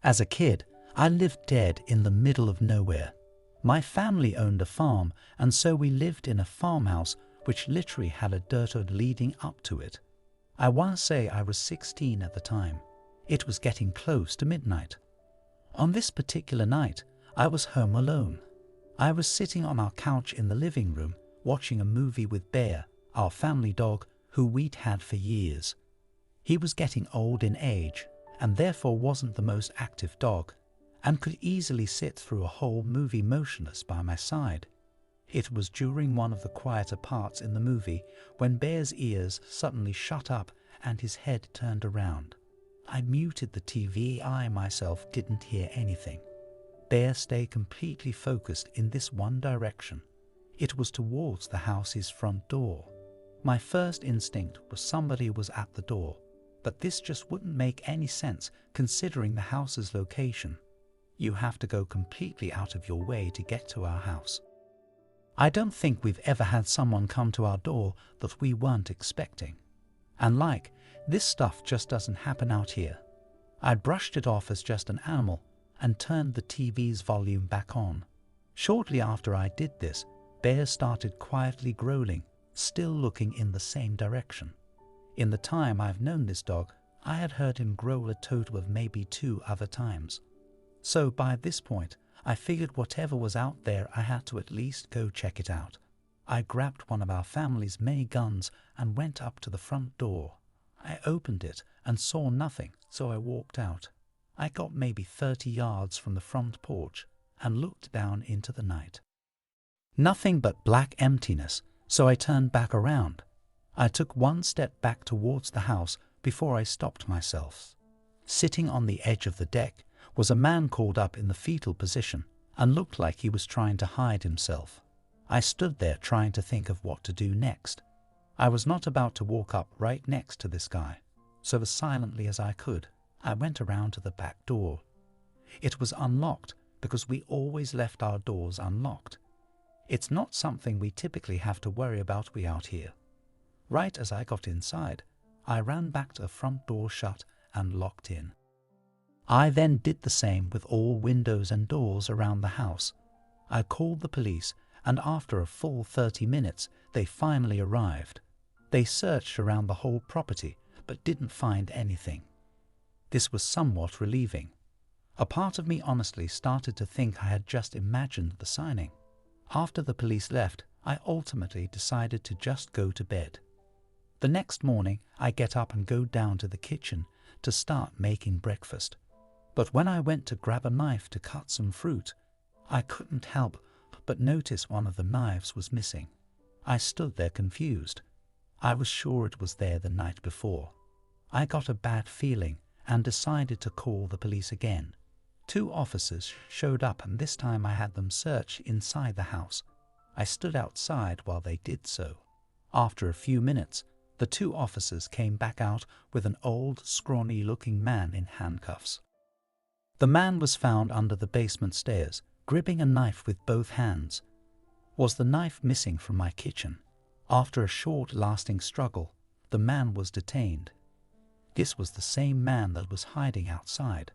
As a kid, I lived dead in the middle of nowhere. My family owned a farm, and so we lived in a farmhouse which literally had a dirt road leading up to it. I want to say I was 16 at the time. It was getting close to midnight. On this particular night, I was home alone. I was sitting on our couch in the living room, watching a movie with Bear, our family dog, who we'd had for years. He was getting old in age, and therefore wasn't the most active dog, and could easily sit through a whole movie motionless by my side. It was during one of the quieter parts in the movie when Bear's ears suddenly shut up and his head turned around. I muted the TV. I myself didn't hear anything. Bear stayed completely focused in this one direction. It was towards the house's front door. My first instinct was somebody was at the door, but this just wouldn't make any sense considering the house's location. You have to go completely out of your way to get to our house. I don't think we've ever had someone come to our door that we weren't expecting. And this stuff just doesn't happen out here. I brushed it off as just an animal and turned the TV's volume back on. Shortly after I did this, Bear started quietly growling, still looking in the same direction. In the time I've known this dog, I had heard him growl a total of maybe 2 other times. So by this point, I figured whatever was out there, I had to at least go check it out. I grabbed one of our family's many guns and went up to the front door. I opened it and saw nothing, so I walked out. I got maybe 30 yards from the front porch and looked down into the night. Nothing but black emptiness, so I turned back around. I took one step back towards the house before I stopped myself. Sitting on the edge of the deck was a man called up in the fetal position and looked like he was trying to hide himself. I stood there trying to think of what to do next. I was not about to walk up right next to this guy, so as silently as I could, I went around to the back door. It was unlocked because we always left our doors unlocked. It's not something we typically have to worry about out here. Right as I got inside, I ran back to the front door shut and locked in. I then did the same with all windows and doors around the house. I called the police, and after a full 30 minutes, they finally arrived. They searched around the whole property, but didn't find anything. This was somewhat relieving. A part of me honestly started to think I had just imagined the signing. After the police left, I ultimately decided to just go to bed. The next morning, I get up and go down to the kitchen to start making breakfast. But when I went to grab a knife to cut some fruit, I couldn't help but notice one of the knives was missing. I stood there confused. I was sure it was there the night before. I got a bad feeling and decided to call the police again. 2 officers showed up, and this time I had them search inside the house. I stood outside while they did so. After a few minutes, the 2 officers came back out with an old, scrawny-looking man in handcuffs. The man was found under the basement stairs, gripping a knife with both hands. Was the knife missing from my kitchen? After a short, lasting struggle, the man was detained. This was the same man that was hiding outside.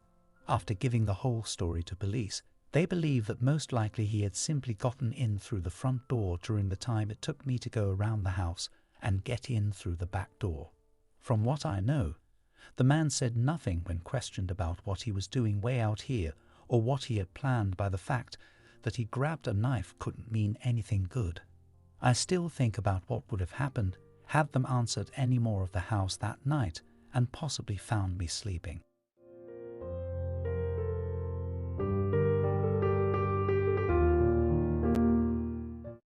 After giving the whole story to police, they believe that most likely he had simply gotten in through the front door during the time it took me to go around the house and get in through the back door. From what I know, the man said nothing when questioned about what he was doing way out here or what he had planned. By the fact that he grabbed a knife couldn't mean anything good. I still think about what would have happened had them answered any more of the house that night and possibly found me sleeping.